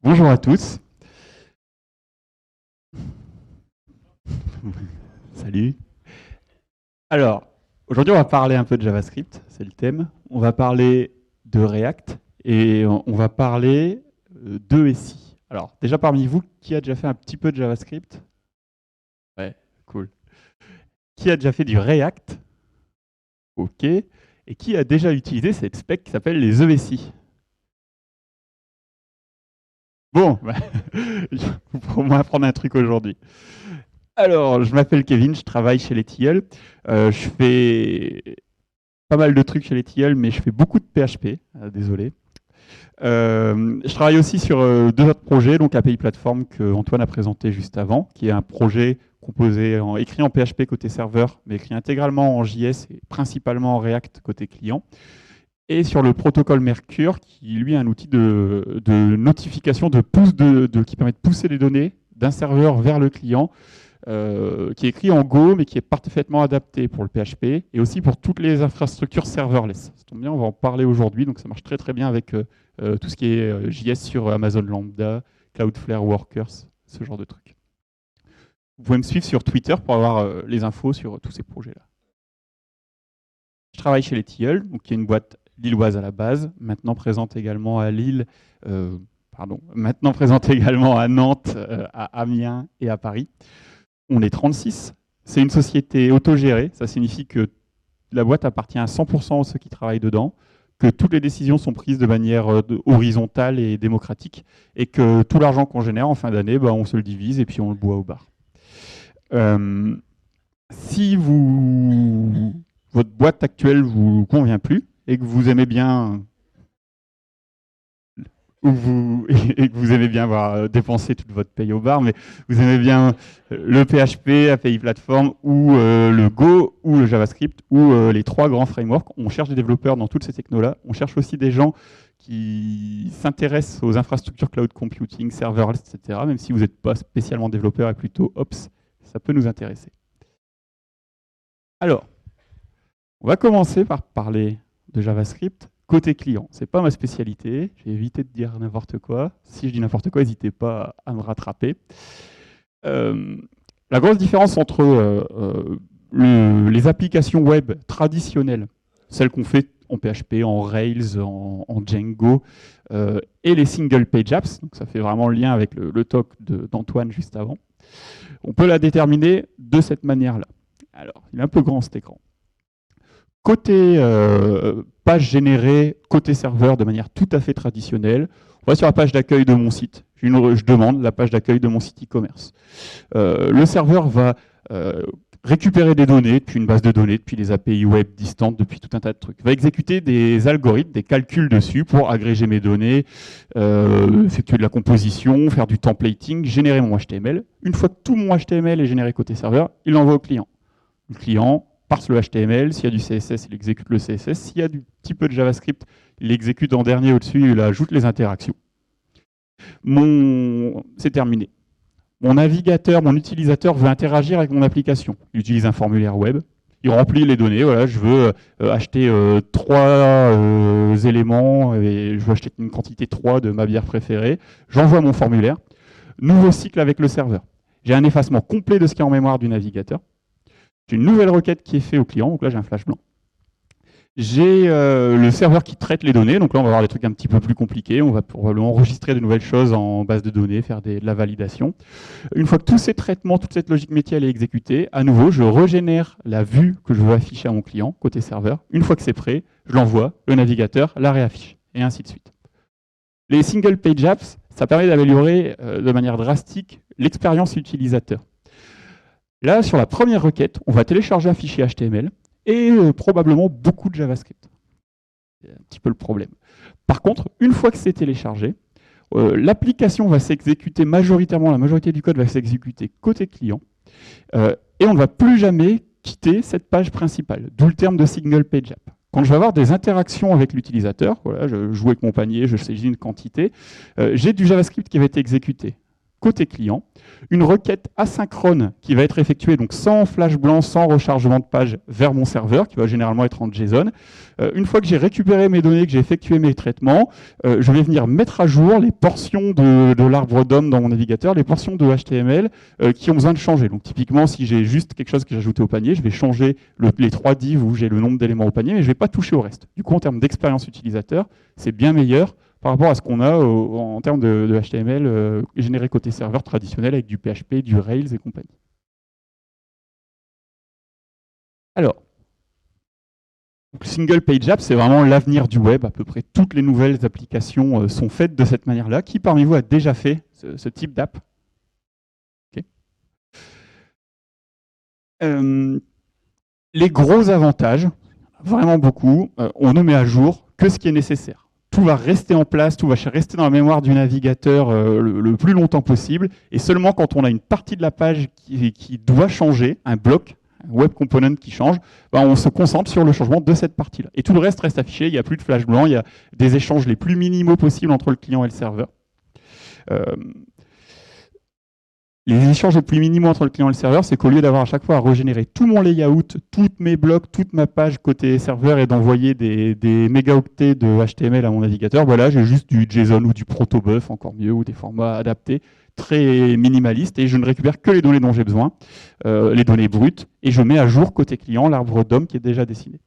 Bonjour à tous. Salut. Alors, aujourd'hui, on va parler un peu de JavaScript, c'est le thème. On va parler de React et on va parler de SI. Alors, déjà parmi vous, qui a déjà fait un petit peu de JavaScript? Ouais, cool. Qui a déjà fait du React? Ok. Et qui a déjà utilisé cette spec qui s'appelle les ESI? Bon, bah, je vais au moins apprendre un truc aujourd'hui. Alors, je m'appelle Kevin, je travaille chez les Tilleuls. Je fais pas mal de trucs chez les Tilleuls, mais je fais beaucoup de PHP, désolé. Je travaille aussi sur deux autres projets, donc API Platform que Antoine a présenté juste avant, qui est un projet écrit en PHP côté serveur, mais écrit intégralement en JS et principalement en React côté client. Et sur le protocole Mercure, qui lui est un outil de notification, qui permet de pousser les données d'un serveur vers le client, qui est écrit en Go, mais qui est parfaitement adapté pour le PHP et aussi pour toutes les infrastructures serverless. Ça tombe bien, on va en parler aujourd'hui, donc ça marche très très bien avec tout ce qui est JS sur Amazon Lambda, Cloudflare Workers, ce genre de trucs. Vous pouvez me suivre sur Twitter pour avoir les infos sur tous ces projets-là. Je travaille chez les Tilleuls, donc qui est une boîte lilloise à la base, maintenant présente également à Lille, maintenant présente également à Nantes, à Amiens et à Paris. On est 36. C'est une société autogérée. Ça signifie que la boîte appartient à 100% à ceux qui travaillent dedans, que toutes les décisions sont prises de manière horizontale et démocratique, et que tout l'argent qu'on génère en fin d'année, on se le divise et puis on le boit au bar. Si votre boîte actuelle ne vous convient plus et que vous aimez bien et que vous aimez bien avoir dépensé toute votre paye au bar, mais vous aimez bien le PHP, API Platform, ou le Go, ou le JavaScript, ou les trois grands frameworks. On cherche des développeurs dans toutes ces technos-là. On cherche aussi des gens qui s'intéressent aux infrastructures cloud computing, serverless, etc. Même si vous n'êtes pas spécialement développeur et plutôt Ops, ça peut nous intéresser. Alors, on va commencer par parler de JavaScript. Côté client, c'est pas ma spécialité. J'ai évité de dire n'importe quoi. Si je dis n'importe quoi, n'hésitez pas à me rattraper. La grosse différence entre les applications web traditionnelles, celles qu'on fait en PHP, en Rails, en Django, et les single page apps, donc ça fait vraiment le lien avec le talk d'Antoine juste avant, on peut la déterminer de cette manière-là. Alors, il est un peu grand cet écran. Côté page générée, côté serveur, de manière tout à fait traditionnelle, on va sur la page d'accueil de mon site. Je demande la page d'accueil de mon site e-commerce. Le serveur va récupérer des données depuis une base de données, depuis les API web distantes, depuis tout un tas de trucs. Il va exécuter des algorithmes, des calculs dessus pour agréger mes données, effectuer de la composition, faire du templating, générer mon HTML. Une fois que tout mon HTML est généré côté serveur, il l'envoie au client. Le client parse le HTML, s'il y a du CSS, il exécute le CSS, s'il y a du petit peu de JavaScript, il l'exécute en dernier au-dessus, il ajoute les interactions. C'est terminé. Mon navigateur, mon utilisateur veut interagir avec mon application. Il utilise un formulaire web, il remplit les données, voilà, je veux acheter 3 éléments, et je veux acheter une quantité 3 de ma bière préférée, j'envoie mon formulaire, nouveau cycle avec le serveur. J'ai un effacement complet de ce qui est en mémoire du navigateur. J'ai une nouvelle requête qui est faite au client, donc là j'ai un flash blanc. J'ai le serveur qui traite les données, donc là on va avoir des trucs un petit peu plus compliqués, on va probablement enregistrer de nouvelles choses en base de données, faire de la validation. Une fois que tous ces traitements, toute cette logique métier elle est exécutée, à nouveau je régénère la vue que je veux afficher à mon client, côté serveur. Une fois que c'est prêt, je l'envoie, le navigateur la réaffiche, et ainsi de suite. Les single page apps, ça permet d'améliorer de manière drastique l'expérience utilisateur. Là, sur la première requête, on va télécharger un fichier HTML et probablement beaucoup de JavaScript. C'est un petit peu le problème. Par contre, une fois que c'est téléchargé, l'application va s'exécuter majoritairement, la majorité du code va s'exécuter côté client, et on ne va plus jamais quitter cette page principale, d'où le terme de single page app. Quand je vais avoir des interactions avec l'utilisateur, voilà, je joue avec mon panier, je saisis une quantité, j'ai du JavaScript qui va être exécuté. côté client, une requête asynchrone qui va être effectuée donc sans flash blanc, sans rechargement de page vers mon serveur, qui va généralement être en JSON. Une fois que j'ai récupéré mes données, que j'ai effectué mes traitements, je vais venir mettre à jour les portions de l'arbre DOM dans mon navigateur, les portions de HTML qui ont besoin de changer. Donc typiquement, si j'ai juste quelque chose que j'ai ajouté au panier, je vais changer les 3 divs où j'ai le nombre d'éléments au panier, mais je ne vais pas toucher au reste. Du coup, en termes d'expérience utilisateur, c'est bien meilleur par rapport à ce qu'on a en termes de HTML généré côté serveur traditionnel avec du PHP, du Rails et compagnie. Alors, Single Page App, c'est vraiment l'avenir du web. À peu près toutes les nouvelles applications sont faites de cette manière-là. Qui parmi vous a déjà fait ce type d'app? Okay. Les gros avantages, vraiment beaucoup, on ne met à jour que ce qui est nécessaire. Tout va rester en place, tout va rester dans la mémoire du navigateur le plus longtemps possible, et seulement quand on a une partie de la page qui doit changer, un bloc, un web component qui change, ben on se concentre sur le changement de cette partie-là. Et tout le reste reste affiché, il n'y a plus de flash blanc, il y a des échanges les plus minimaux possibles entre le client et le serveur. Les échanges les plus minimaux entre le client et le serveur, c'est qu'au lieu d'avoir à chaque fois à régénérer tout mon layout, tous mes blocs, toute ma page côté serveur et d'envoyer des mégaoctets de HTML à mon navigateur, voilà, j'ai juste du JSON ou du protobuf, encore mieux, ou des formats adaptés, très minimalistes, et je ne récupère que les données dont j'ai besoin, les données brutes, et je mets à jour côté client l'arbre DOM qui est déjà dessiné.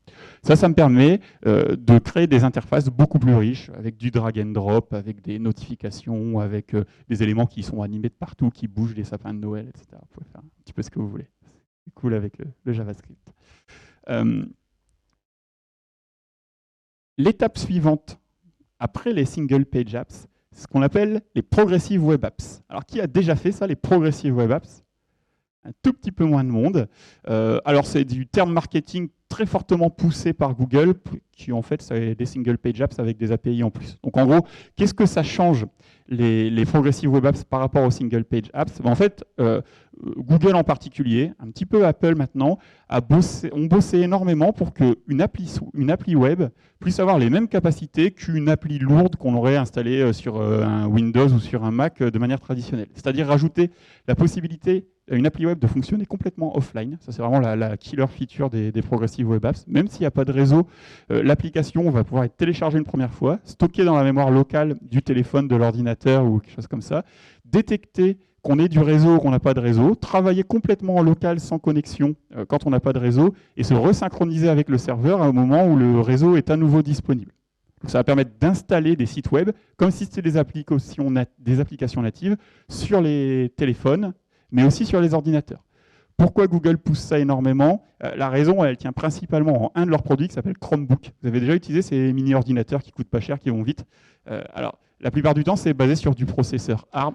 Ça me permet de créer des interfaces beaucoup plus riches, avec du drag and drop, avec des notifications, avec des éléments qui sont animés de partout, qui bougent, les sapins de Noël, etc. Vous pouvez faire un petit peu ce que vous voulez. C'est cool avec le JavaScript. L'étape suivante, après les single page apps, c'est ce qu'on appelle les progressive web apps. Alors, qui a déjà fait ça, les progressive web apps? Un tout petit peu moins de monde. Alors, c'est du terme marketing très fortement poussé par Google, qui en fait, c'est des single page apps avec des API en plus. Donc, en gros, qu'est-ce que ça change, les progressive web apps par rapport aux single page apps? En fait, Google en particulier, un petit peu Apple maintenant, ont bossé énormément pour qu'une appli web puisse avoir les mêmes capacités qu'une appli lourde qu'on aurait installée sur un Windows ou sur un Mac de manière traditionnelle. C'est-à-dire rajouter la possibilité à une appli web de fonctionner complètement offline. Ça, c'est vraiment la killer feature des progressive web apps. Même s'il n'y a pas de réseau, l'application va pouvoir être téléchargée une première fois, stockée dans la mémoire locale du téléphone, de l'ordinateur ou quelque chose comme ça, détecter qu'on ait du réseau ou qu'on n'a pas de réseau, travailler complètement en local sans connexion quand on n'a pas de réseau, et se resynchroniser avec le serveur à un moment où le réseau est à nouveau disponible. Donc ça va permettre d'installer des sites web comme si c'était des applications natives sur les téléphones, mais aussi sur les ordinateurs. Pourquoi Google pousse ça énormément? La raison, elle tient principalement en un de leurs produits qui s'appelle Chromebook. Vous avez déjà utilisé ces mini-ordinateurs qui coûtent pas cher, qui vont vite. Alors, la plupart du temps, c'est basé sur du processeur ARM.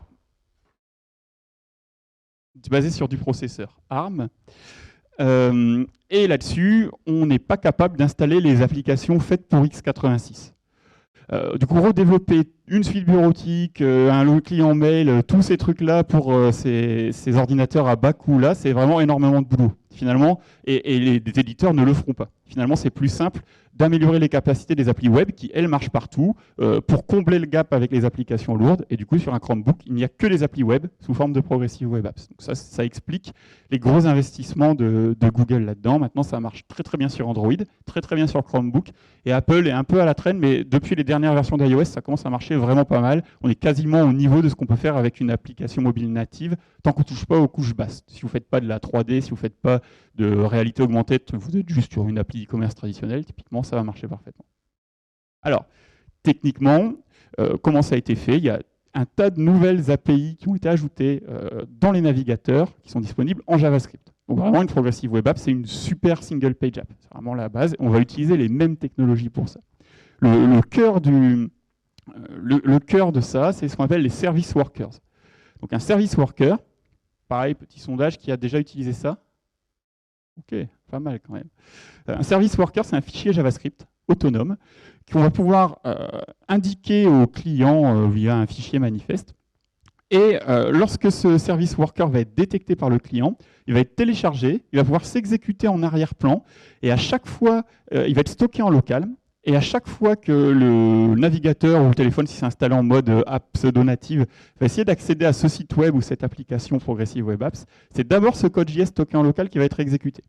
Et là-dessus, on n'est pas capable d'installer les applications faites pour x86. Du coup, redévelopper une suite bureautique, un client mail, tous ces trucs-là pour ces ordinateurs à bas coût, là, c'est vraiment énormément de boulot, finalement, et les éditeurs ne le feront pas. Finalement, c'est plus simple d'améliorer les capacités des applis web qui, elles, marchent partout pour combler le gap avec les applications lourdes. Et du coup, sur un Chromebook, il n'y a que les applis web sous forme de progressive web apps. Donc ça explique les gros investissements de Google là-dedans. Maintenant, ça marche très très bien sur Android, très très bien sur Chromebook. Et Apple est un peu à la traîne, mais depuis les dernières versions d'iOS, ça commence à marcher vraiment pas mal. On est quasiment au niveau de ce qu'on peut faire avec une application mobile native, tant qu'on ne touche pas aux couches basses. Si vous ne faites pas de la 3D, si vous ne faites pas de réalité augmentée, vous êtes juste sur une appli e-commerce traditionnelle, typiquement, ça va marcher parfaitement. Alors, techniquement, comment ça a été fait? Il y a un tas de nouvelles API qui ont été ajoutées dans les navigateurs qui sont disponibles en JavaScript. Donc vraiment, une progressive web app, c'est une super single page app. C'est vraiment la base. On va utiliser les mêmes technologies pour ça. Le cœur de ça, c'est ce qu'on appelle les service workers. Donc un service worker, pareil, petit sondage, qui a déjà utilisé ça? Ok, pas mal quand même. Un service worker, c'est un fichier JavaScript autonome qu'on va pouvoir indiquer au client via un fichier manifeste. Et lorsque ce service worker va être détecté par le client, il va être téléchargé, il va pouvoir s'exécuter en arrière-plan, et à chaque fois, il va être stocké en local. Et à chaque fois que le navigateur ou le téléphone, si c'est installé en mode app pseudo-native, va essayer d'accéder à ce site web ou cette application Progressive Web Apps, c'est d'abord ce code JS stocké en local qui va être exécuté.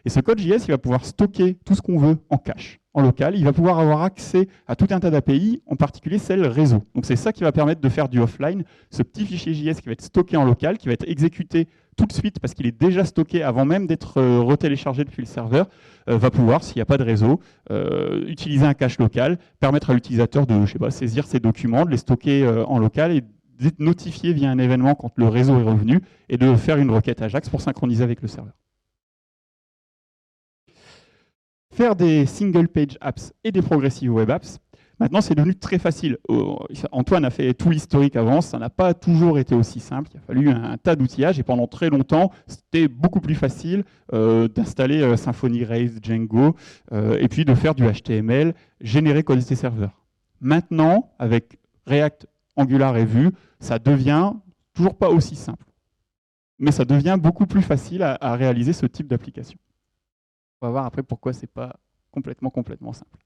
Et ce code JS, il va pouvoir stocker tout ce qu'on veut en cache, en local. Il va pouvoir avoir accès à tout un tas d'API, en particulier celle réseau. Donc c'est ça qui va permettre de faire du offline, ce petit fichier JS qui va être stocké en local, qui va être exécuté tout de suite parce qu'il est déjà stocké avant même d'être retéléchargé depuis le serveur, va pouvoir, s'il n'y a pas de réseau, utiliser un cache local, permettre à l'utilisateur de, je sais pas, saisir ses documents, de les stocker en local et d'être notifié via un événement quand le réseau est revenu et de faire une requête Ajax pour synchroniser avec le serveur. Faire des single page apps et des progressive web apps, maintenant c'est devenu très facile. Antoine a fait tout l'historique avant, ça n'a pas toujours été aussi simple, il a fallu un tas d'outillages et pendant très longtemps c'était beaucoup plus facile d'installer Symfony, Rails, Django et puis de faire du HTML généré côté serveur. Maintenant, avec React, Angular et Vue, ça devient toujours pas aussi simple, mais ça devient beaucoup plus facile à réaliser ce type d'application. On va voir après pourquoi c'est pas complètement simple.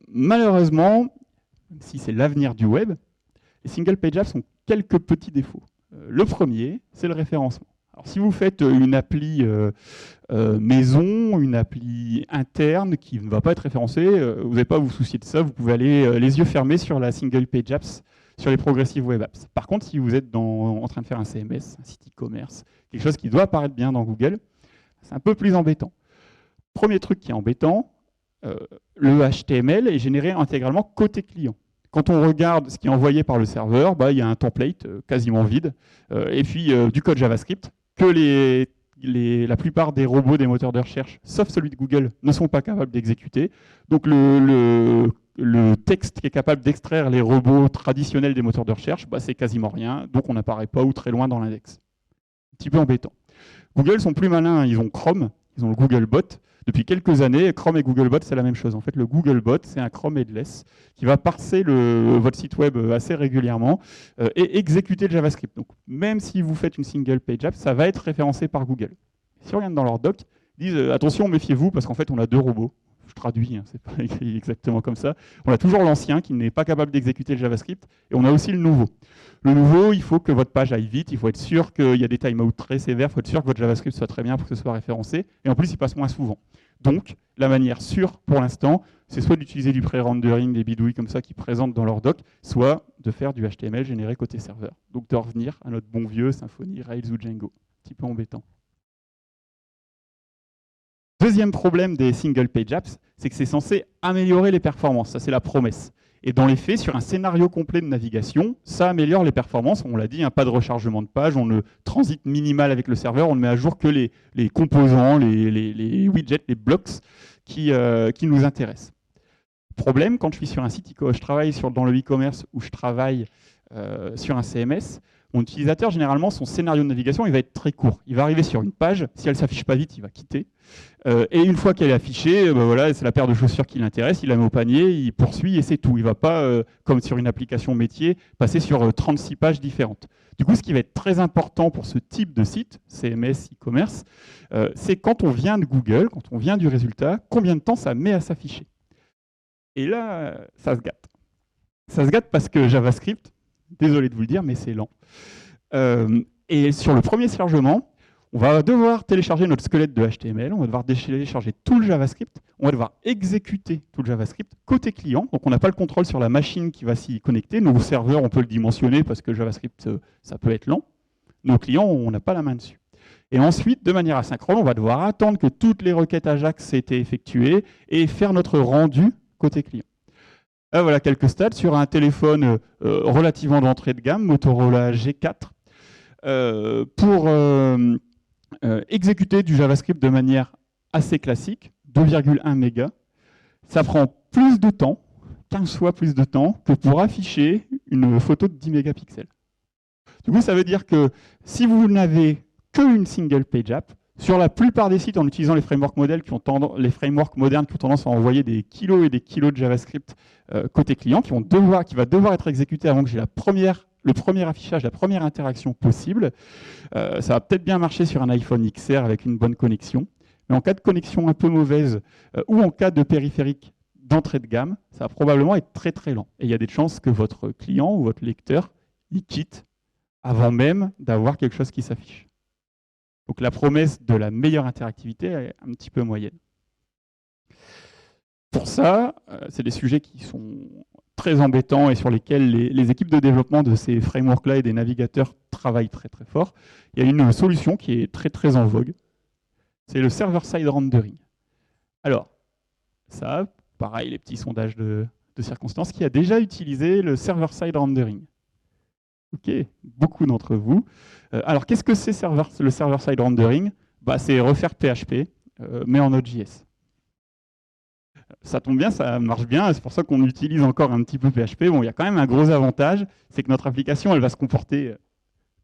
Malheureusement, même si c'est l'avenir du web, les single page apps ont quelques petits défauts. Le premier, c'est le référencement. Alors, si vous faites une appli maison, une appli interne qui ne va pas être référencée, vous n'avez pas à vous soucier de ça, vous pouvez aller les yeux fermés sur la single page apps, sur les progressive web apps. Par contre, si vous êtes en train de faire un CMS, un site e-commerce, quelque chose qui doit apparaître bien dans Google, c'est un peu plus embêtant. Premier truc qui est embêtant, le HTML est généré intégralement côté client. Quand on regarde ce qui est envoyé par le serveur, il y a un template quasiment vide, et puis du code JavaScript que la plupart des robots des moteurs de recherche, sauf celui de Google, ne sont pas capables d'exécuter. Donc le texte qui est capable d'extraire les robots traditionnels des moteurs de recherche, c'est quasiment rien, donc on n'apparaît pas ou très loin dans l'index. Un petit peu embêtant. Google sont plus malins, ils ont Chrome, ils ont le Googlebot. Depuis quelques années, Chrome et Googlebot, c'est la même chose. En fait, le Googlebot, c'est un Chrome headless qui va parser votre site web assez régulièrement et exécuter le JavaScript. Donc, même si vous faites une single page app, ça va être référencé par Google. Si on regarde dans leur doc, ils disent attention, méfiez-vous, parce qu'en fait, on a deux robots. Je traduis, hein, c'est pas écrit exactement comme ça. On a toujours l'ancien qui n'est pas capable d'exécuter le JavaScript, et on a aussi le nouveau. Le nouveau, il faut que votre page aille vite, il faut être sûr qu'il y a des timeouts très sévères, il faut être sûr que votre JavaScript soit très bien pour que ce soit référencé, et en plus, il passe moins souvent. Donc, la manière sûre pour l'instant, c'est soit d'utiliser du pré-rendering, des bidouilles comme ça qui présentent dans leur doc, soit de faire du HTML généré côté serveur. Donc, de revenir à notre bon vieux Symfony, Rails ou Django. Un petit peu embêtant. Deuxième problème des single page apps, c'est que c'est censé améliorer les performances. Ça, c'est la promesse. Et dans les faits, sur un scénario complet de navigation, ça améliore les performances. On l'a dit, pas de rechargement de page, on ne transite minimal avec le serveur, on ne met à jour que les composants, les widgets, les blocks qui nous intéressent. Problème, quand je suis sur un site, je travaille dans le e-commerce ou je travaille sur un CMS, mon utilisateur, généralement, son scénario de navigation, il va être très court. Il va arriver sur une page, si elle ne s'affiche pas vite, il va quitter. Et une fois qu'elle est affichée, voilà, c'est la paire de chaussures qui l'intéresse, il la met au panier, il poursuit et c'est tout. Il ne va pas, comme sur une application métier, passer sur 36 pages différentes. Du coup, ce qui va être très important pour ce type de site, CMS, e-commerce, c'est quand on vient de Google, quand on vient du résultat, combien de temps ça met à s'afficher. Et là, ça se gâte. Ça se gâte parce que JavaScript, désolé de vous le dire, mais c'est lent. Et sur le premier chargement, on va devoir télécharger notre squelette de HTML, on va devoir télécharger tout le JavaScript, on va devoir exécuter tout le JavaScript côté client. Donc on n'a pas le contrôle sur la machine qui va s'y connecter. Nos serveurs, on peut le dimensionner parce que JavaScript, ça peut être lent. Nos clients, on n'a pas la main dessus. Et ensuite, de manière asynchrone, on va devoir attendre que toutes les requêtes Ajax aient été effectuées et faire notre rendu côté client. Là, voilà quelques stats sur un téléphone relativement d'entrée de gamme, Motorola G4, pour exécuter du JavaScript de manière assez classique, 2,1 mégas. Ça prend plus de temps, 15 fois plus de temps, que pour afficher une photo de 10 mégapixels. Du coup, ça veut dire que si vous n'avez qu'une single page app, sur la plupart des sites, en utilisant les frameworks modernes qui ont tendance à envoyer des kilos et des kilos de JavaScript côté client, qui va devoir être exécuté avant que j'ai le premier affichage, la première interaction possible. Ça va peut-être bien marcher sur un iPhone XR avec une bonne connexion. Mais en cas de connexion un peu mauvaise ou en cas de périphérique d'entrée de gamme, ça va probablement être très très lent. Et il y a des chances que votre client ou votre lecteur, il quitte avant même d'avoir quelque chose qui s'affiche. Donc la promesse de la meilleure interactivité est un petit peu moyenne. Pour ça, c'est des sujets qui sont très embêtants et sur lesquels les équipes de développement de ces frameworks-là et des navigateurs travaillent très très fort. Il y a une solution qui est très très en vogue, c'est le server-side rendering. Alors, ça, pareil, les petits sondages de circonstances, qui a déjà utilisé le server-side rendering? Ok, beaucoup d'entre vous. Alors, qu'est-ce que c'est le server-side rendering? C'est refaire PHP, mais en Node.js. Ça tombe bien, ça marche bien, c'est pour ça qu'on utilise encore un petit peu PHP. Bon, il y a quand même un gros avantage, c'est que notre application, elle va se comporter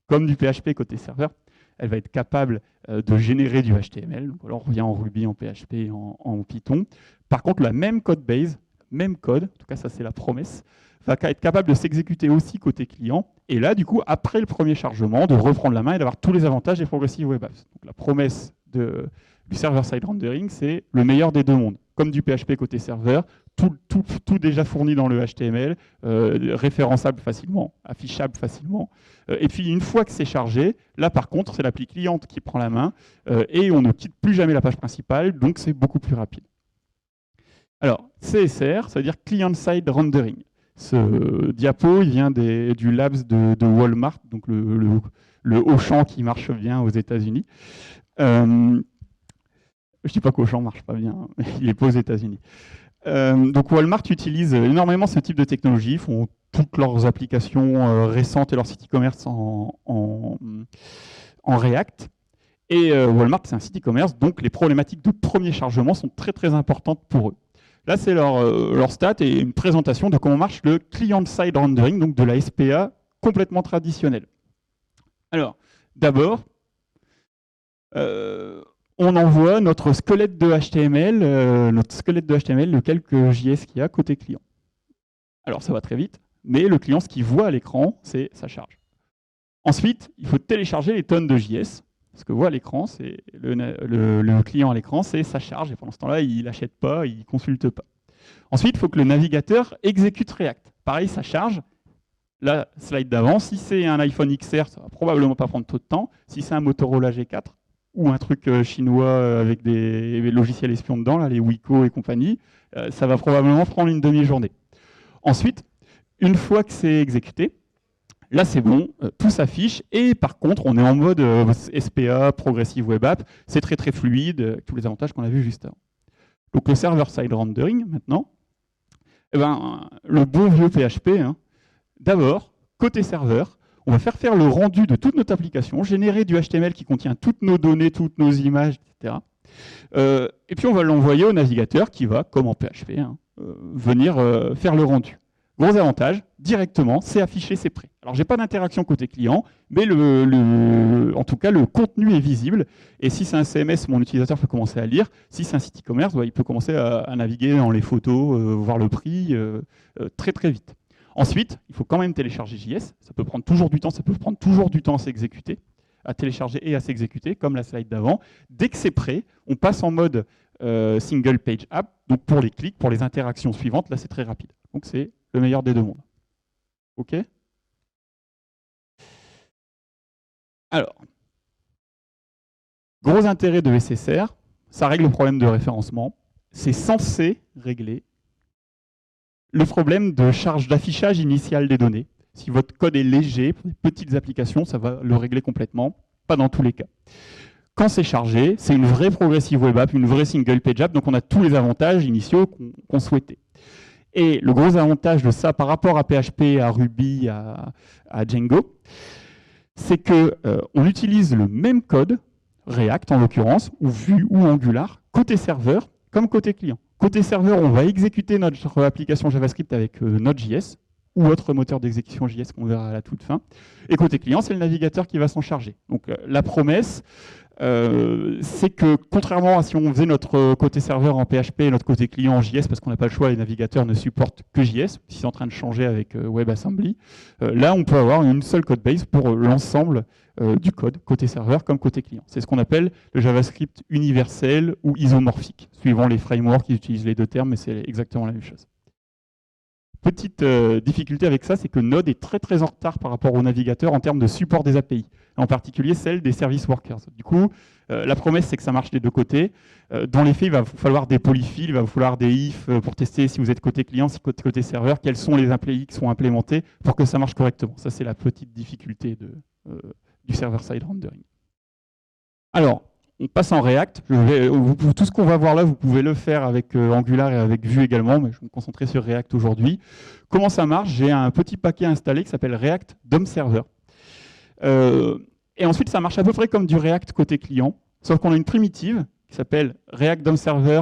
comme du PHP côté serveur. Elle va être capable de générer du HTML, donc alors on revient en Ruby, en PHP, en Python. Par contre, la même code base, même code, en tout cas ça c'est la promesse, va être capable de s'exécuter aussi côté client. Et là, du coup, après le premier chargement, de reprendre la main et d'avoir tous les avantages des Progressive Web Apps. Donc la promesse du server-side rendering, c'est le meilleur des deux mondes. Comme du PHP côté serveur, tout déjà fourni dans le HTML, référençable facilement, affichable facilement. Et puis une fois que c'est chargé, là par contre, c'est l'appli cliente qui prend la main et on ne quitte plus jamais la page principale, donc c'est beaucoup plus rapide. Alors, CSR, ça veut dire Client-Side Rendering. Ce diapo, il vient du Labs de Walmart, donc le Auchan qui marche bien aux États-Unis. Je ne dis pas qu'Auchan ne marche pas bien, mais il n'est pas aux États-Unis. Donc Walmart utilise énormément ce type de technologie, ils font toutes leurs applications récentes et leur site e-commerce en React. Et Walmart, c'est un site e-commerce, donc les problématiques de premier chargement sont très très importantes pour eux. Là, c'est leur stat et une présentation de comment marche le client-side rendering, donc de la SPA complètement traditionnelle. Alors, d'abord, on envoie notre squelette de HTML, le quelques JS qu'il y a côté client. Alors, ça va très vite, mais le client, ce qu'il voit à l'écran, c'est sa charge. Ensuite, il faut télécharger les tonnes de JS. Ce que voit à l'écran, c'est le client à l'écran, c'est sa charge. Et pendant ce temps-là, il n'achète pas, il ne consulte pas. Ensuite, il faut que le navigateur exécute React. Pareil, sa charge. La slide d'avant, si c'est un iPhone XR, ça ne va probablement pas prendre trop de temps. Si c'est un Motorola G4 ou un truc chinois avec des logiciels espions dedans, là, les Wiko et compagnie, ça va probablement prendre une demi-journée. Ensuite, une fois que c'est exécuté, là, c'est bon, tout s'affiche. Et par contre, on est en mode SPA, Progressive Web App. C'est très, très fluide, tous les avantages qu'on a vus juste avant. Donc, le server-side rendering, maintenant, le bon vieux PHP, d'abord, côté serveur, on va faire le rendu de toute notre application, générer du HTML qui contient toutes nos données, toutes nos images, etc. Et puis, on va l'envoyer au navigateur qui va, comme en PHP, venir faire le rendu. Gros avantage, directement, c'est affiché, c'est prêt. Alors, je n'ai pas d'interaction côté client, mais en tout cas, le contenu est visible. Et si c'est un CMS, mon utilisateur peut commencer à lire. Si c'est un site e-commerce, il peut commencer à naviguer dans les photos, voir le prix, très très vite. Ensuite, il faut quand même télécharger JS. Ça peut prendre toujours du temps, à s'exécuter, à télécharger et à s'exécuter, comme la slide d'avant. Dès que c'est prêt, on passe en mode single page app. Donc, pour les clics, pour les interactions suivantes, là, c'est très rapide. Donc, c'est le meilleur des deux mondes. OK? Alors, gros intérêt de SSR, ça règle le problème de référencement. C'est censé régler le problème de charge d'affichage initial des données. Si votre code est léger, pour des petites applications, ça va le régler complètement, pas dans tous les cas. Quand c'est chargé, c'est une vraie Progressive Web App, une vraie single page app, donc on a tous les avantages initiaux qu'on souhaitait. Et le gros avantage de ça par rapport à PHP, à Ruby, à Django, c'est qu'on utilise le même code, React en l'occurrence, ou Vue ou Angular, côté serveur comme côté client. Côté serveur, on va exécuter notre application JavaScript avec Node.js ou autre moteur d'exécution JS qu'on verra à la toute fin. Et côté client, c'est le navigateur qui va s'en charger. Donc la promesse, c'est que contrairement à si on faisait notre côté serveur en PHP et notre côté client en JS, parce qu'on n'a pas le choix, les navigateurs ne supportent que JS, si c'est en train de changer avec WebAssembly, là on peut avoir une seule codebase pour l'ensemble du code, côté serveur comme côté client. C'est ce qu'on appelle le JavaScript universel ou isomorphique, suivant les frameworks qui utilisent les deux termes, mais c'est exactement la même chose. Petite difficulté avec ça, c'est que Node est très très en retard par rapport aux navigateurs en termes de support des API, en particulier celle des service workers. Du coup, la promesse, c'est que ça marche des deux côtés. Dans les faits, il va vous falloir des polyfills, il va vous falloir des if pour tester si vous êtes côté client, si côté serveur, quels sont les API qui sont implémentés pour que ça marche correctement. Ça, c'est la petite difficulté du server-side rendering. Alors, on passe en React. Tout ce qu'on va voir là, vous pouvez le faire avec Angular et avec Vue également, mais je vais me concentrer sur React aujourd'hui. Comment ça marche? J'ai un petit paquet installé qui s'appelle React DOM Server. Et ensuite, ça marche à peu près comme du React côté client, sauf qu'on a une primitive qui s'appelle React DOM Server.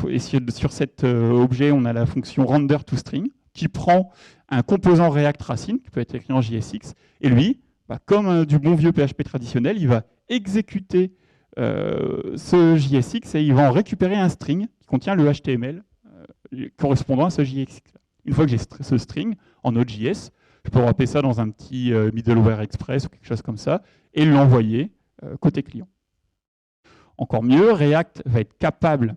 Et sur cet objet, on a la fonction render to string qui prend un composant React racine, qui peut être écrit en JSX, et lui, comme du bon vieux PHP traditionnel, il va exécuter ce JSX et il va en récupérer un string qui contient le HTML correspondant à ce JSX. Une fois que j'ai ce string en Node.js, je peux wrapper ça dans un petit middleware express ou quelque chose comme ça et l'envoyer côté client. Encore mieux, React va être capable,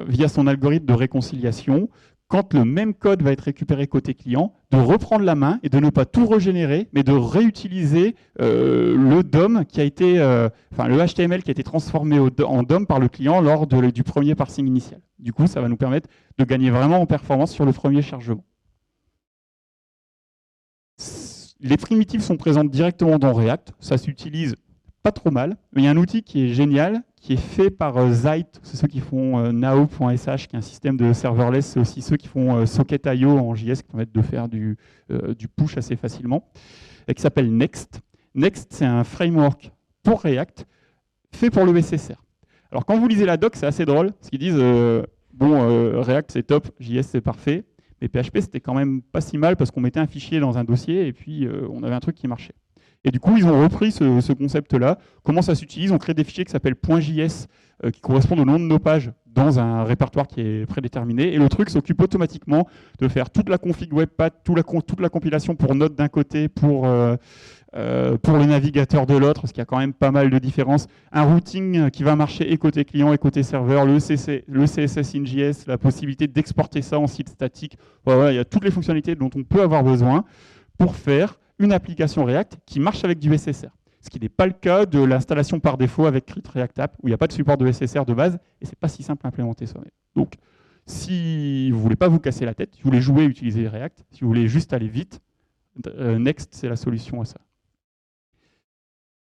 via son algorithme de réconciliation, quand le même code va être récupéré côté client, de reprendre la main et de ne pas tout régénérer, mais de réutiliser le DOM qui a été, le HTML qui a été transformé en DOM par le client lors du premier parsing initial. Du coup, ça va nous permettre de gagner vraiment en performance sur le premier chargement. Les primitives sont présentes directement dans React, ça s'utilise pas trop mal, mais il y a un outil qui est génial, qui est fait par Zeit, c'est ceux qui font Nao.sh, qui est un système de serverless, c'est aussi ceux qui font Socket.io en JS, qui permettent de faire du push assez facilement, et qui s'appelle Next. Next, c'est un framework pour React, fait pour le SSR. Alors quand vous lisez la doc, c'est assez drôle, parce qu'ils disent, React c'est top, JS c'est parfait, mais PHP c'était quand même pas si mal, parce qu'on mettait un fichier dans un dossier, et puis on avait un truc qui marchait. Et du coup, ils ont repris ce concept-là. Comment ça s'utilise? On crée des fichiers qui s'appellent .js, qui correspondent au nom de nos pages dans un répertoire qui est prédéterminé. Et le truc s'occupe automatiquement de faire toute la config webpack, toute la compilation pour Node d'un côté, pour le navigateur de l'autre, parce qu'il y a quand même pas mal de différences. Un routing qui va marcher et côté client et côté serveur, le CSS in JS, la possibilité d'exporter ça en site statique. Voilà, il y a toutes les fonctionnalités dont on peut avoir besoin pour faire une application React qui marche avec du SSR. Ce qui n'est pas le cas de l'installation par défaut avec Crit React App, où il n'y a pas de support de SSR de base, et c'est pas si simple à implémenter soi-même. Donc, si vous ne voulez pas vous casser la tête, si vous voulez jouer et utiliser React, si vous voulez juste aller vite, Next, c'est la solution à ça.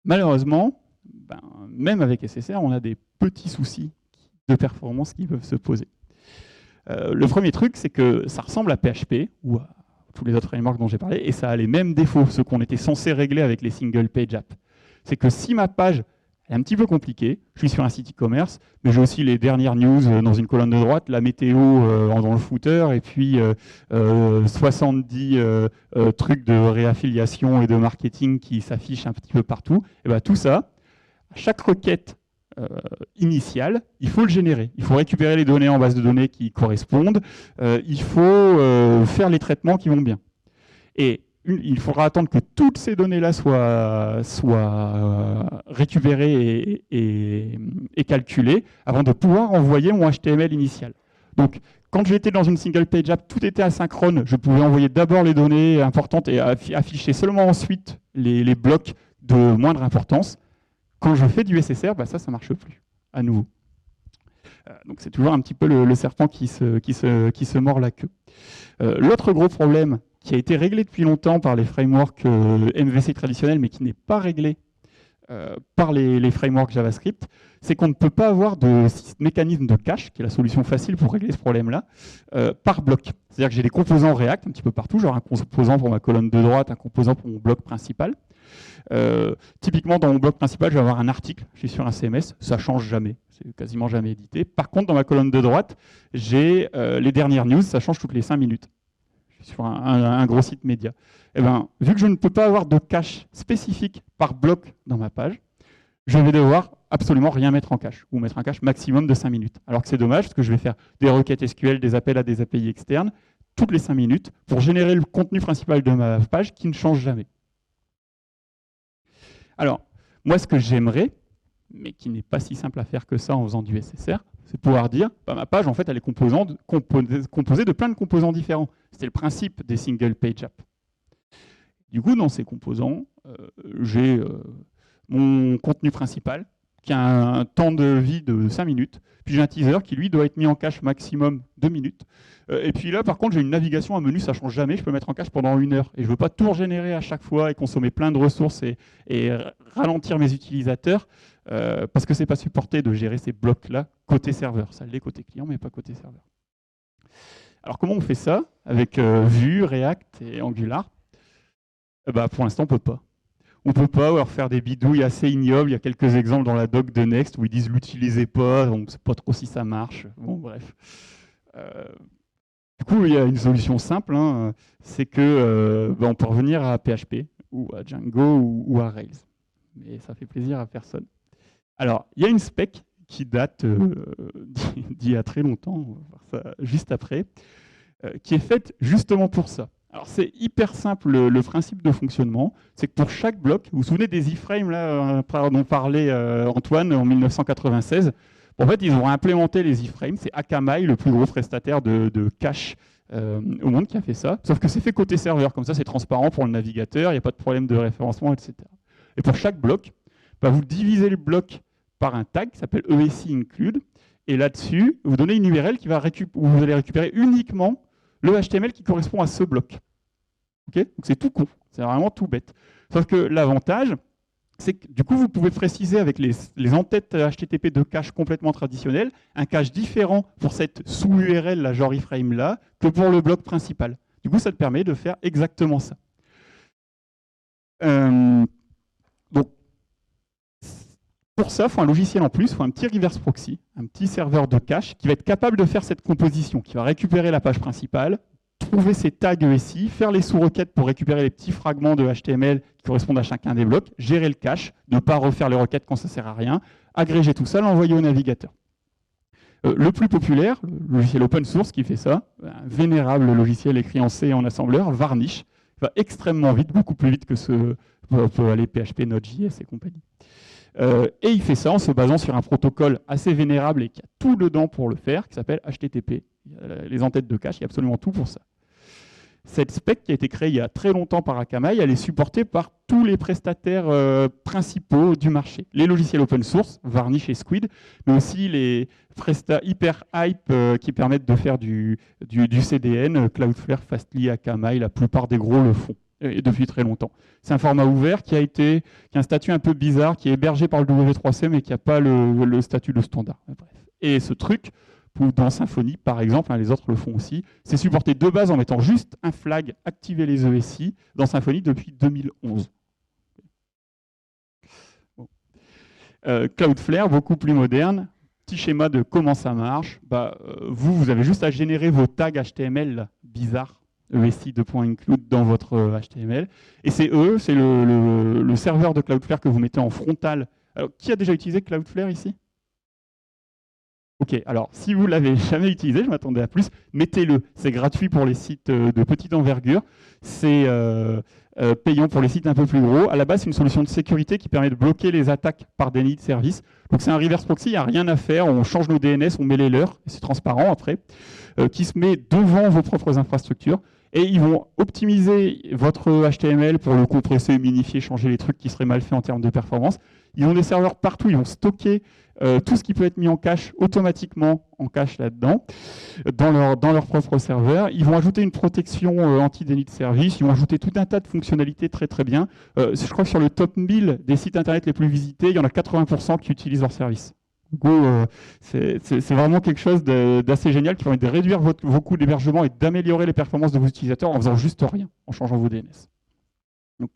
Malheureusement, même avec SSR, on a des petits soucis de performance qui peuvent se poser. Le premier truc, c'est que ça ressemble à PHP, ou à tous les autres frameworks dont j'ai parlé, et ça a les mêmes défauts, ce qu'on était censé régler avec les single page apps. C'est que si ma page est un petit peu compliquée, je suis sur un site e-commerce, mais j'ai aussi les dernières news dans une colonne de droite, la météo dans le footer, et puis 70 trucs de réaffiliation et de marketing qui s'affichent un petit peu partout, et tout ça, à chaque requête initiale, il faut le générer. Il faut récupérer les données en base de données qui correspondent. Il faut faire les traitements qui vont bien. Et il faudra attendre que toutes ces données-là soient récupérées et calculées avant de pouvoir envoyer mon HTML initial. Donc, quand j'étais dans une single page app, tout était asynchrone. Je pouvais envoyer d'abord les données importantes et afficher seulement ensuite les blocs de moindre importance. Quand je fais du SSR, ça ne marche plus, à nouveau. Donc c'est toujours un petit peu le serpent qui se mord la queue. L'autre gros problème qui a été réglé depuis longtemps par les frameworks MVC traditionnels, mais qui n'est pas réglé par les frameworks JavaScript, c'est qu'on ne peut pas avoir de mécanisme de cache, qui est la solution facile pour régler ce problème-là, par bloc. C'est-à-dire que j'ai des composants React un petit peu partout, genre un composant pour ma colonne de droite, un composant pour mon bloc principal. Typiquement, dans mon bloc principal, je vais avoir un article, je suis sur un CMS, ça ne change jamais, c'est quasiment jamais édité. Par contre, dans ma colonne de droite, j'ai les dernières news, ça change toutes les 5 minutes. Je suis sur un gros site média. Vu que je ne peux pas avoir de cache spécifique par bloc dans ma page, je vais devoir absolument rien mettre en cache, ou mettre un cache maximum de 5 minutes. Alors que c'est dommage, parce que je vais faire des requêtes SQL, des appels à des API externes, toutes les 5 minutes, pour générer le contenu principal de ma page qui ne change jamais. Alors, moi, ce que j'aimerais, mais qui n'est pas si simple à faire que ça en faisant du SSR, c'est pouvoir dire, bah, ma page, en fait, elle est composée de plein de composants différents. C'était le principe des single page apps. Du coup, dans ces composants, j'ai mon contenu principal, qui a un temps de vie de 5 minutes, puis j'ai un teaser qui, lui, doit être mis en cache maximum 2 minutes. Et puis là, par contre, j'ai une navigation, un menu, ça ne change jamais, je peux mettre en cache pendant 1 heure. Et je ne veux pas tout régénérer à chaque fois et consommer plein de ressources et ralentir mes utilisateurs, parce que ce n'est pas supporté de gérer ces blocs-là côté serveur. Ça l'est côté client, mais pas côté serveur. Alors, comment on fait ça avec Vue, React et Angular? Pour l'instant, on ne peut pas. On ne peut pas leur faire des bidouilles assez ignobles. Il y a quelques exemples dans la doc de Next où ils disent « l'utilisez pas », on ne sait pas trop si ça marche. Bon, bref. Du coup, il y a une solution simple, hein, c'est que on peut revenir à PHP ou à Django ou à Rails. Mais ça fait plaisir à personne. Alors, il y a une spec qui date d'il y a très longtemps, on va voir ça juste après, qui est faite justement pour ça. Alors, c'est hyper simple, le principe de fonctionnement, c'est que pour chaque bloc, vous vous souvenez des iframes là, dont parlait Antoine en 1996, en fait, ils ont implémenté les iframes, c'est Akamai, le plus gros prestataire de cache au monde qui a fait ça, sauf que c'est fait côté serveur, comme ça c'est transparent pour le navigateur, il n'y a pas de problème de référencement, etc. Et pour chaque bloc, vous divisez le bloc par un tag qui s'appelle ESI include, et là-dessus, vous donnez une URL où vous allez récupérer uniquement le HTML qui correspond à ce bloc. Okay, donc c'est tout con, c'est vraiment tout bête. Sauf que l'avantage, c'est que du coup, vous pouvez préciser avec les entêtes HTTP de cache complètement traditionnelles, un cache différent pour cette sous-URL, la genre iframe là, que pour le bloc principal. Du coup, ça te permet de faire exactement ça. Donc, pour ça, il faut un logiciel en plus, il faut un petit reverse proxy, un petit serveur de cache qui va être capable de faire cette composition, qui va récupérer la page principale, trouver ces tags ESI, faire les sous-requêtes pour récupérer les petits fragments de HTML qui correspondent à chacun des blocs, gérer le cache, ne pas refaire les requêtes quand ça ne sert à rien, agréger tout ça, l'envoyer au navigateur. Le plus populaire, le logiciel open source qui fait ça, un vénérable logiciel écrit en C et en assembleur, Varnish, va extrêmement vite, beaucoup plus vite que ce peut aller PHP, Node.js et compagnie. Et il fait ça en se basant sur un protocole assez vénérable et qui a tout dedans pour le faire, qui s'appelle HTTP. Il y a les entêtes de cache, il y a absolument tout pour ça. Cette spec qui a été créée il y a très longtemps par Akamai, elle est supportée par tous les prestataires principaux du marché. Les logiciels open source, Varnish et Squid, mais aussi les prestats hyper hype qui permettent de faire du CDN, Cloudflare, Fastly, Akamai, la plupart des gros le font. Et depuis très longtemps. C'est un format ouvert qui a un statut un peu bizarre, qui est hébergé par le W3C, mais qui n'a pas le statut de standard. Bref. Et ce truc, dans Symfony, par exemple, les autres le font aussi, c'est supporté de base en mettant juste un flag, activer les ESI, dans Symfony depuis 2011. Bon. Cloudflare, beaucoup plus moderne, petit schéma de comment ça marche. Vous avez juste à générer vos tags HTML bizarres, ESI 2.include dans votre HTML. Et c'est le serveur de Cloudflare que vous mettez en frontal. Alors, qui a déjà utilisé Cloudflare ici? Ok, alors si vous ne l'avez jamais utilisé, je m'attendais à plus, mettez-le. C'est gratuit pour les sites de petite envergure. C'est payant pour les sites un peu plus gros. À la base, c'est une solution de sécurité qui permet de bloquer les attaques par déni de service. Donc c'est un reverse proxy, il n'y a rien à faire. On change nos DNS, on met les leurs, et c'est transparent après, qui se met devant vos propres infrastructures. Et ils vont optimiser votre HTML pour le compresser, minifier, changer les trucs qui seraient mal faits en termes de performance. Ils ont des serveurs partout, ils vont stocker tout ce qui peut être mis en cache automatiquement en cache là-dedans, dans leur propre serveur. Ils vont ajouter une protection anti-déni de service, ils vont ajouter tout un tas de fonctionnalités très très bien. Je crois que sur le top 1000 des sites internet les plus visités, il y en a 80% qui utilisent leur service. C'est vraiment quelque chose d'assez génial qui permet de réduire vos coûts d'hébergement et d'améliorer les performances de vos utilisateurs en faisant juste rien, en changeant vos DNS. Donc,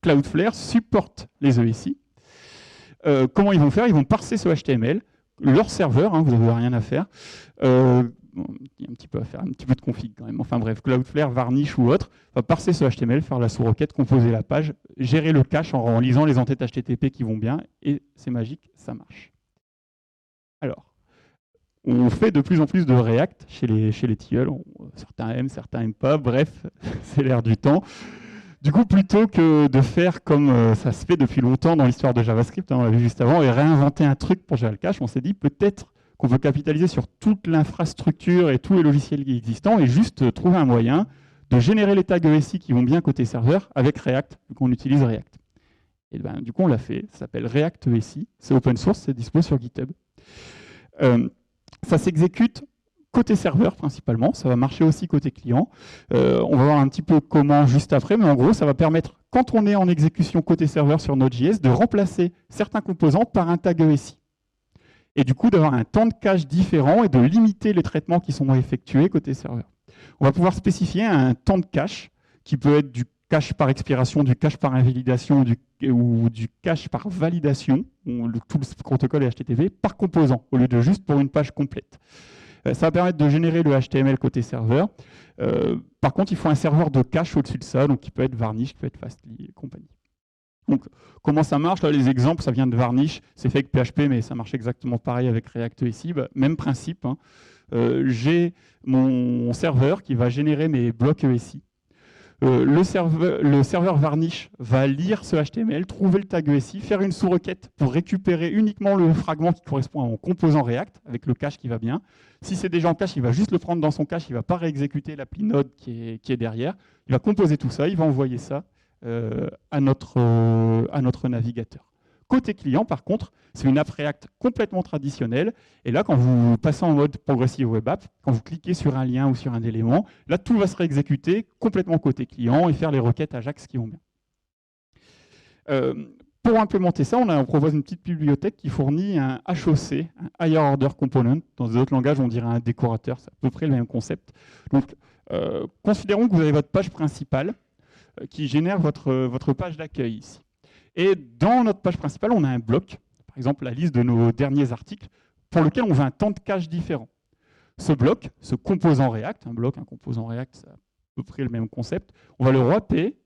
Cloudflare supporte les ESI. Comment ils vont faire? Ils vont parser ce HTML, leur serveur, vous n'avez rien à faire, bon, il y a un petit peu à faire, un petit peu de config quand même. Enfin bref, Cloudflare, Varnish ou autre, va parser ce HTML, faire la sous-requête, composer la page, gérer le cache en lisant les entêtes HTTP qui vont bien, et c'est magique, ça marche. Alors, on fait de plus en plus de React chez les tilleuls. Certains aiment, certains n'aiment pas. Bref, c'est l'air du temps. Du coup, plutôt que de faire comme ça se fait depuis longtemps dans l'histoire de JavaScript, on l'a vu juste avant, et réinventer un truc pour gérer le cache, on s'est dit peut-être qu'on veut capitaliser sur toute l'infrastructure et tous les logiciels existants et juste trouver un moyen de générer les tags ESI qui vont bien côté serveur avec React, vu qu'on utilise React. Et ben, du coup, on l'a fait. Ça s'appelle React ESI. C'est open source, c'est dispo sur GitHub. Ça s'exécute côté serveur principalement, ça va marcher aussi côté client. On va voir un petit peu comment juste après, mais en gros, ça va permettre, quand on est en exécution côté serveur sur Node.js, de remplacer certains composants par un tag ESI. Et du coup, d'avoir un temps de cache différent et de limiter les traitements qui sont effectués côté serveur. On va pouvoir spécifier un temps de cache qui peut être du cache par expiration, du cache par invalidation ou du cache par validation, tout le protocole est HTTP, par composant, au lieu de juste pour une page complète. Ça va permettre de générer le HTML côté serveur. Par contre, il faut un serveur de cache au-dessus de ça, donc qui peut être Varnish, qui peut être Fastly et compagnie. Donc, comment ça marche? Là, les exemples, ça vient de Varnish, c'est fait avec PHP, mais ça marche exactement pareil avec React ici. Bah, même principe, hein. J'ai mon serveur qui va générer mes blocs ESI. Le serveur Varnish va lire ce HTML, trouver le tag ESI, faire une sous-requête pour récupérer uniquement le fragment qui correspond à mon composant React, avec le cache qui va bien. Si c'est déjà en cache, il va juste le prendre dans son cache, il ne va pas réexécuter l'appli Node qui est derrière. Il va composer tout ça, il va envoyer ça à notre navigateur. Côté client, par contre, c'est une app React complètement traditionnelle. Et là, quand vous passez en mode Progressive Web App, quand vous cliquez sur un lien ou sur un élément, là, tout va se réexécuter complètement côté client et faire les requêtes Ajax qui vont bien. Pour implémenter ça, on propose une petite bibliothèque qui fournit un HOC, un Higher Order Component. Dans d'autres langages, on dirait un décorateur. C'est à peu près le même concept. Donc, considérons que vous avez votre page principale qui génère votre page d'accueil ici. Et dans notre page principale, on a un bloc, par exemple la liste de nos derniers articles, pour lequel on veut un temps de cache différent. Ce bloc, ce composant React, un composant React, c'est à peu près le même concept, on va le wrapper,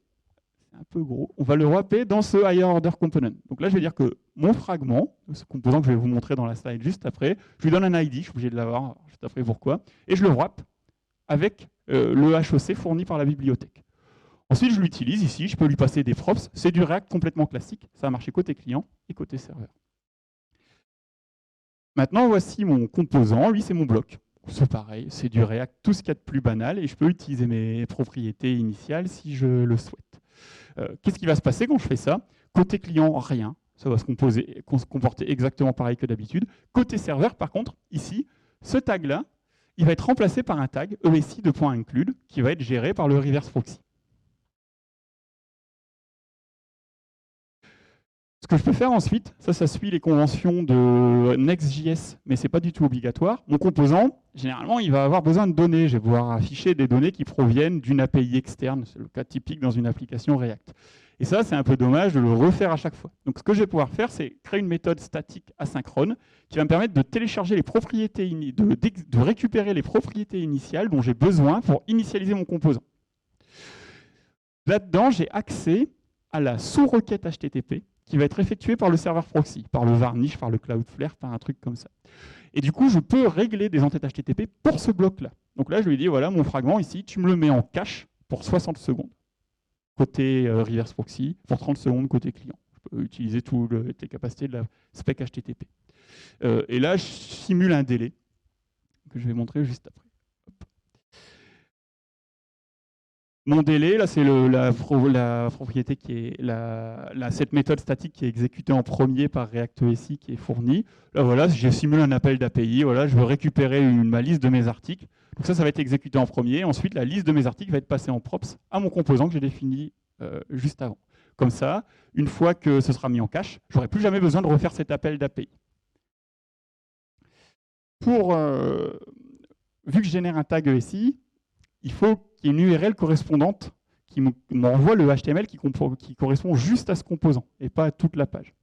c'est un peu gros, on va le wrapper dans ce Higher Order Component. Donc là, je vais dire que mon fragment, ce composant que je vais vous montrer dans la slide juste après, je lui donne un ID, je suis obligé de l'avoir juste après pourquoi, et je le wrap avec le HOC fourni par la bibliothèque. Ensuite, je l'utilise ici, je peux lui passer des props. C'est du React complètement classique. Ça va marcher côté client et côté serveur. Maintenant, voici mon composant. Lui, c'est mon bloc. C'est pareil, c'est du React, tout ce qu'il y a de plus banal. Et je peux utiliser mes propriétés initiales si je le souhaite. Qu'est-ce qui va se passer quand je fais ça? Côté client, rien. Ça va se comporter exactement pareil que d'habitude. Côté serveur, par contre, ici, ce tag-là, il va être remplacé par un tag ESI.include qui va être géré par le reverse proxy. Ce que je peux faire ensuite, ça suit les conventions de Next.js, mais ce n'est pas du tout obligatoire. Mon composant, généralement, il va avoir besoin de données. Je vais pouvoir afficher des données qui proviennent d'une API externe. C'est le cas typique dans une application React. Et ça, c'est un peu dommage de le refaire à chaque fois. Donc, ce que je vais pouvoir faire, c'est créer une méthode statique asynchrone qui va me permettre de télécharger les propriétés, de récupérer les propriétés initiales dont j'ai besoin pour initialiser mon composant. Là-dedans, j'ai accès à la sous-requête HTTP qui va être effectuée par le serveur proxy, par le Varnish, par le Cloudflare, par un truc comme ça. Et du coup, je peux régler des entêtes HTTP pour ce bloc-là. Donc là, je lui dis, voilà, mon fragment ici, tu me le mets en cache pour 60 secondes. Côté reverse proxy, pour 30 secondes côté client. Je peux utiliser toutes les capacités de la spec HTTP. Et là, je simule un délai que je vais montrer juste après. Mon délai, là, c'est la propriété qui est cette méthode statique qui est exécutée en premier par React ESI qui est fournie. Là, voilà, je simule un appel d'API. Voilà, je veux récupérer ma liste de mes articles. Donc ça va être exécuté en premier. Ensuite, la liste de mes articles va être passée en props à mon composant que j'ai défini juste avant. Comme ça, une fois que ce sera mis en cache, je n'aurai plus jamais besoin de refaire cet appel d'API. Vu que je génère un tag ESI, il faut qu'il y ait une URL correspondante qui m'envoie le HTML qui correspond juste à ce composant et pas à toute la page.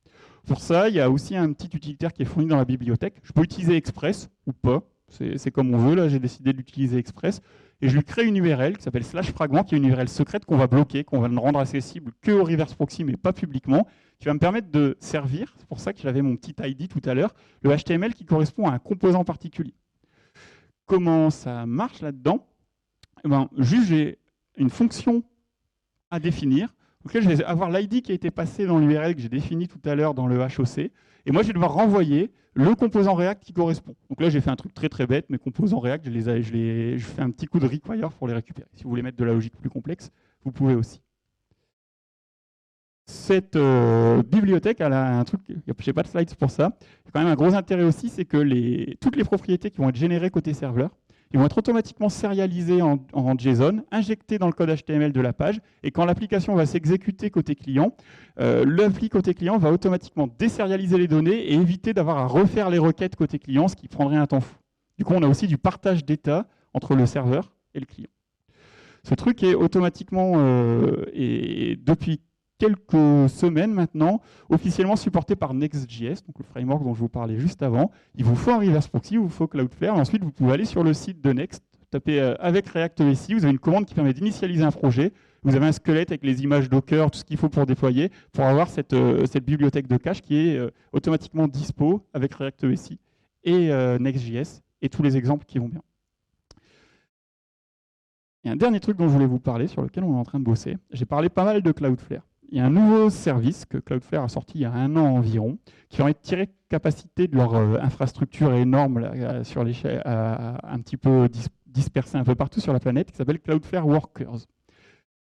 Pour ça, il y a aussi un petit utilitaire qui est fourni dans la bibliothèque. Je peux utiliser Express ou pas. C'est comme on veut. Là, j'ai décidé de l'utiliser express. Et je lui crée une URL qui s'appelle /fragment, qui est une URL secrète qu'on va bloquer, qu'on va ne rendre accessible que au reverse proxy, mais pas publiquement, qui va me permettre de servir, c'est pour ça que j'avais mon petit ID tout à l'heure, le HTML qui correspond à un composant particulier. Comment ça marche là-dedans? Juste, j'ai une fonction à définir. Donc là, je vais avoir l'ID qui a été passé dans l'URL que j'ai défini tout à l'heure dans le HOC. Et moi, je vais devoir renvoyer le composant React qui correspond. Donc là, j'ai fait un truc très très bête. Mes composants React, je fais un petit coup de require pour les récupérer. Si vous voulez mettre de la logique plus complexe, vous pouvez aussi. Cette bibliothèque, elle a un truc, je n'ai pas de slides pour ça. Il y a quand même un gros intérêt aussi, c'est que toutes les propriétés qui vont être générées côté serveur, ils vont être automatiquement serialisés en JSON, injectés dans le code HTML de la page, et quand l'application va s'exécuter côté client, l'appli côté client va automatiquement désérialiser les données et éviter d'avoir à refaire les requêtes côté client, ce qui prendrait un temps fou. Du coup, on a aussi du partage d'état entre le serveur et le client. Ce truc est automatiquement, et depuis quelques semaines maintenant, officiellement supporté par Next.js, donc le framework dont je vous parlais juste avant. Il vous faut un reverse proxy, il vous faut Cloudflare, et ensuite vous pouvez aller sur le site de Next, taper avec React ESI, vous avez une commande qui permet d'initialiser un projet, vous avez un squelette avec les images Docker, tout ce qu'il faut pour déployer, pour avoir cette bibliothèque de cache qui est automatiquement dispo avec React ESI et Next.js, et tous les exemples qui vont bien. Il y a un dernier truc dont je voulais vous parler, sur lequel on est en train de bosser. J'ai parlé pas mal de Cloudflare. Il y a un nouveau service que Cloudflare a sorti il y a 1 an environ, qui permet de tirer capacité de leur infrastructure énorme là, sur l'échelle, un petit peu dispersée un peu partout sur la planète, qui s'appelle Cloudflare Workers.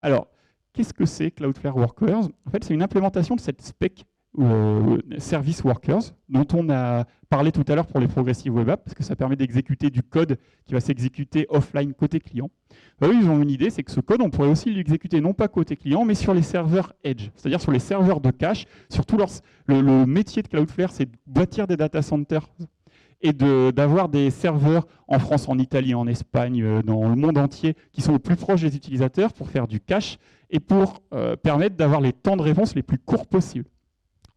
Alors, qu'est-ce que c'est Cloudflare Workers? En fait, c'est une implémentation de cette spec Service Workers, dont on a parlé tout à l'heure pour les Progressive Web Apps, parce que ça permet d'exécuter du code qui va s'exécuter offline côté client. Eux, ils ont une idée, c'est que ce code, on pourrait aussi l'exécuter non pas côté client, mais sur les serveurs Edge, c'est-à-dire sur les serveurs de cache. Surtout le métier de Cloudflare, c'est de bâtir des data centers et d'avoir des serveurs en France, en Italie, en Espagne, dans le monde entier, qui sont au plus proche des utilisateurs pour faire du cache et pour permettre d'avoir les temps de réponse les plus courts possibles.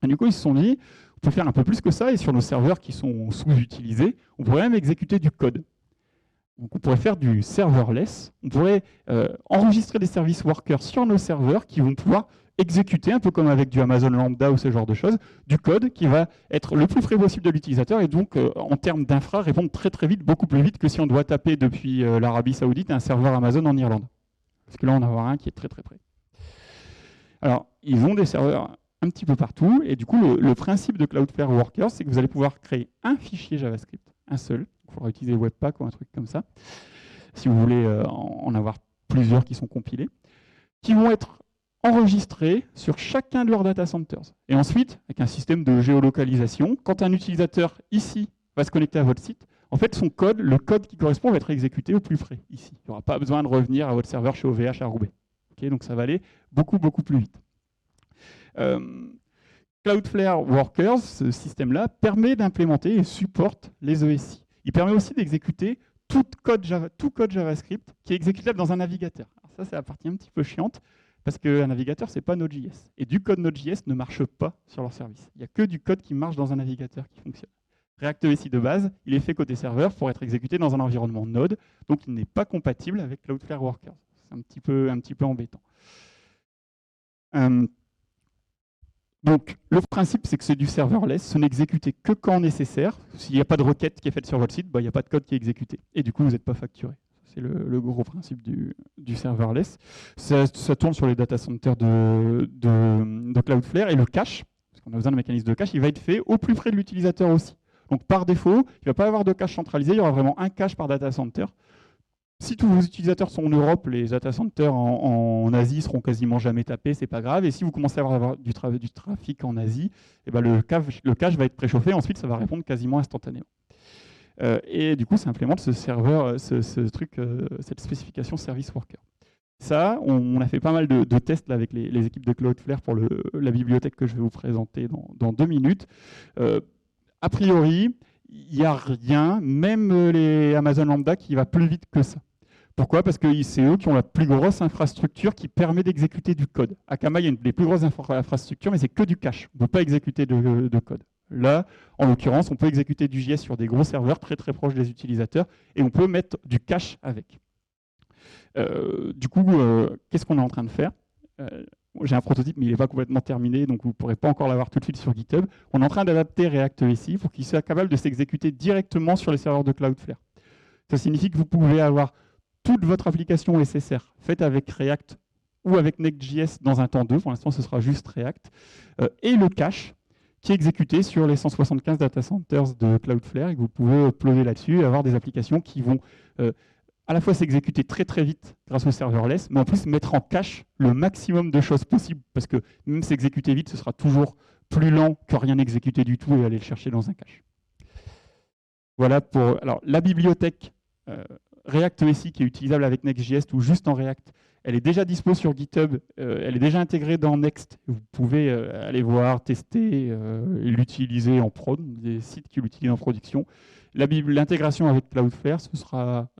Et du coup, ils se sont dit, on peut faire un peu plus que ça, et sur nos serveurs qui sont sous-utilisés, on pourrait même exécuter du code. Donc on pourrait faire du serverless, on pourrait enregistrer des services workers sur nos serveurs qui vont pouvoir exécuter, un peu comme avec du Amazon Lambda ou ce genre de choses, du code qui va être le plus près possible de l'utilisateur et donc en termes d'infra répondre très très vite, beaucoup plus vite que si on doit taper depuis l'Arabie Saoudite un serveur Amazon en Irlande. Parce que là on va avoir un qui est très très près. Alors ils ont des serveurs un petit peu partout, et du coup le principe de Cloudflare Workers, c'est que vous allez pouvoir créer un fichier JavaScript, un seul. Il faudra utiliser Webpack ou un truc comme ça, si vous voulez en avoir plusieurs qui sont compilés, qui vont être enregistrés sur chacun de leurs data centers. Et ensuite, avec un système de géolocalisation, quand un utilisateur ici va se connecter à votre site, en fait, son code, le code qui correspond va être exécuté au plus près, ici. Il n'y aura pas besoin de revenir à votre serveur chez OVH à Roubaix. Okay, donc ça va aller beaucoup, beaucoup plus vite. Cloudflare Workers, ce système-là, permet d'implémenter et supporte les ESI. Il permet aussi d'exécuter tout code JavaScript qui est exécutable dans un navigateur. Alors ça, c'est la partie un petit peu chiante, parce qu'un navigateur, ce n'est pas Node.js. Et du code Node.js ne marche pas sur leur service. Il n'y a que du code qui marche dans un navigateur qui fonctionne. React ESI de base, il est fait côté serveur pour être exécuté dans un environnement Node, donc il n'est pas compatible avec Cloudflare Workers. C'est un petit peu embêtant. Donc, le principe, c'est que c'est du serverless, ce n'est exécuté que quand nécessaire. S'il n'y a pas de requête qui est faite sur votre site, il n'y a pas de code qui est exécuté. Et du coup, vous n'êtes pas facturé. C'est le gros principe du serverless. Ça tourne sur les data centers de Cloudflare, et le cache, parce qu'on a besoin de mécanisme de cache, il va être fait au plus près de l'utilisateur aussi. Donc, par défaut, il ne va pas y avoir de cache centralisé, il y aura vraiment un cache par data center. Si tous vos utilisateurs sont en Europe, les data centers en Asie seront quasiment jamais tapés, c'est pas grave. Et si vous commencez à avoir du trafic en Asie, eh ben le cache va être préchauffé, ensuite ça va répondre quasiment instantanément. Et du coup, ça implémente ce serveur, cette spécification Service Worker. Ça, on a fait pas mal de tests là, avec les équipes de Cloudflare pour la bibliothèque que je vais vous présenter dans 2 minutes. A priori, il n'y a rien, même les Amazon Lambda, qui va plus vite que ça. Pourquoi? Parce que c'est eux qui ont la plus grosse infrastructure qui permet d'exécuter du code. Akamai a une des plus grosses infrastructures, mais c'est que du cache. On ne peut pas exécuter de code. Là, en l'occurrence, on peut exécuter du JS sur des gros serveurs très très proches des utilisateurs et on peut mettre du cache avec. Du coup, qu'est-ce qu'on est en train de faire? J'ai un prototype, mais il n'est pas complètement terminé, donc vous ne pourrez pas encore l'avoir tout de suite sur GitHub. On est en train d'adapter React ici pour qu'il soit capable de s'exécuter directement sur les serveurs de Cloudflare. Ça signifie que vous pouvez avoir toute votre application SSR faite avec React ou avec Next.js dans un temps 2, pour l'instant ce sera juste React, et le cache qui est exécuté sur les 175 data centers de Cloudflare et que vous pouvez uploader là-dessus et avoir des applications qui vont à la fois s'exécuter très très vite grâce au serverless, mais en plus mettre en cache le maximum de choses possibles, parce que même s'exécuter vite, ce sera toujours plus lent que rien exécuter du tout et aller le chercher dans un cache. Voilà pour alors, la bibliothèque React ESI qui est utilisable avec Next.js ou juste en React. Elle est déjà dispo sur GitHub, elle est déjà intégrée dans Next. Vous pouvez aller voir, tester et l'utiliser en prod, des sites qui l'utilisent en production. L'intégration avec Cloudflare, ce sera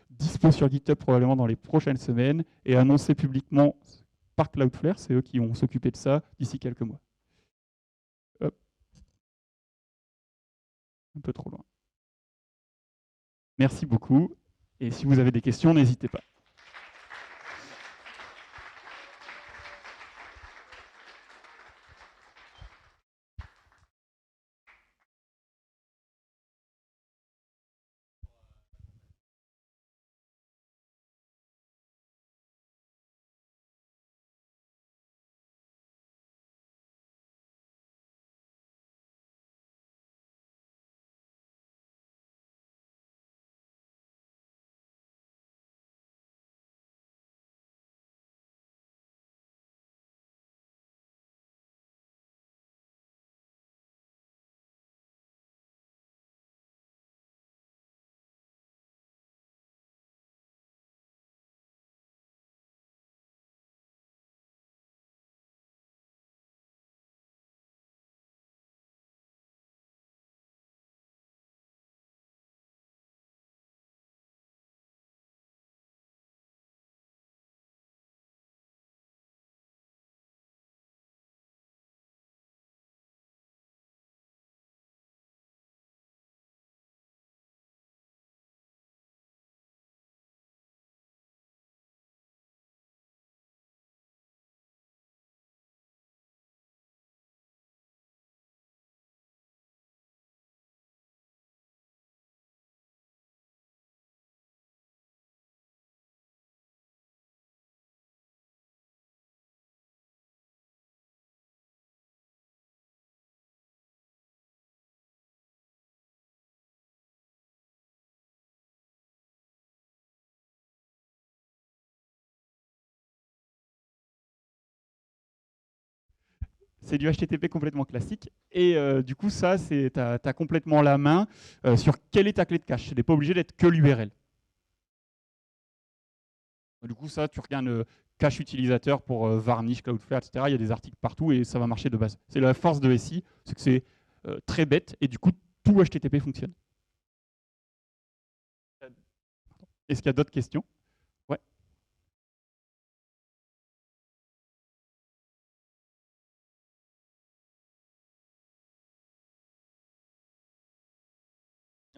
dispo sur GitHub probablement dans les prochaines semaines et annoncé publiquement par Cloudflare. C'est eux qui vont s'occuper de ça d'ici quelques mois. Hop. Un peu trop loin. Merci beaucoup. Et si vous avez des questions, n'hésitez pas. C'est du HTTP complètement classique. Et du coup, ça, tu as complètement la main sur quelle est ta clé de cache. Ce n'est pas obligé d'être que l'URL. Du coup, ça, tu regardes cache utilisateur pour Varnish, Cloudflare, etc. Il y a des articles partout et ça va marcher de base. C'est la force de SI, c'est que c'est très bête et du coup, tout HTTP fonctionne. Est-ce qu'il y a d'autres questions? Ouais.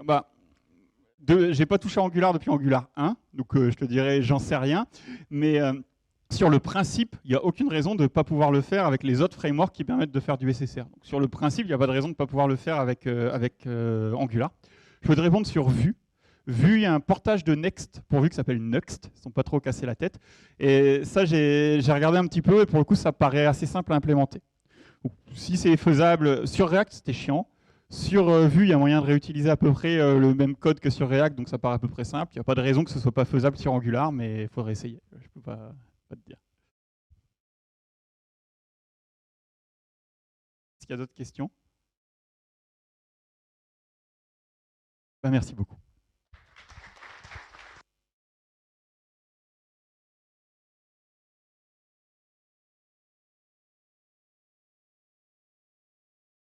Bah, j'ai pas touché à Angular depuis Angular 1, donc je te dirais, j'en sais rien. Mais sur le principe, il n'y a aucune raison de ne pas pouvoir le faire avec les autres frameworks qui permettent de faire du SSR. Donc, sur le principe, il n'y a pas de raison de ne pas pouvoir le faire avec, Angular. Je peux te répondre sur Vue. Vue, il y a un portage de Next pour Vue qui s'appelle Nuxt. Ils ne sont pas trop cassés la tête. Et ça, j'ai regardé un petit peu et pour le coup, ça paraît assez simple à implémenter. Donc, si c'est faisable, sur React, c'était chiant. Sur Vue, il y a moyen de réutiliser à peu près le même code que sur React, donc ça paraît à peu près simple. Il n'y a pas de raison que ce ne soit pas faisable sur Angular, mais il faudrait essayer. Je ne peux pas te dire. Est-ce qu'il y a d'autres questions? Bah, merci beaucoup.